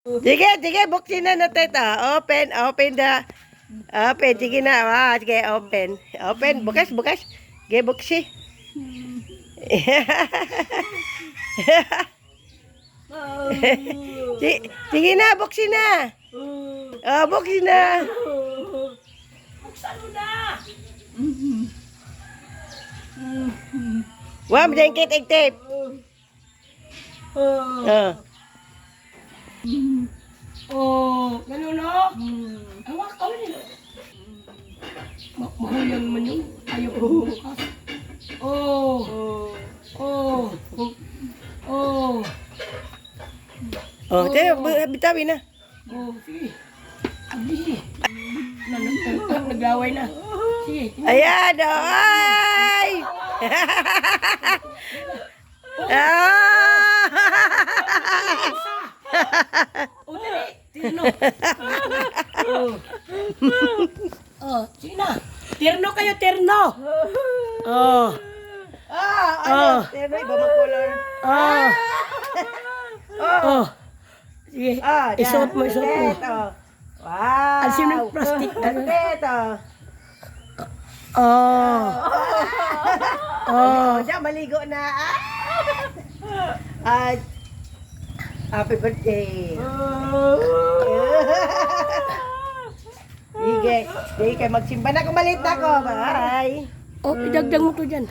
Sige, sige, buksin na natin ito. Open, open the... Open, sige na. Sige, open. Open, bukas, bukas. Sige, buksi. Sige na, buksin na. Buksin na. Buksan mo na! Wam, jengkit, tape. Ganun no? Hawak ka rin. Mahuyang naman yun. Ayaw ko bukas. Bitawin na. Sige. Sige. Naglaway na. Sige. Ayan, ay! Dali. Tirno. Sige na. Tirno kayo, tirno. Ano, iba mang color. Sige. Yan. Isuot mo, isuot mo. Ito. Wow. Alisin mo yung plastic. Ito. Diyan, maligo na. Happy birthday. Sige, sige, magsimba na. Kumalit na ako. Bye. Idagdag mo to dyan.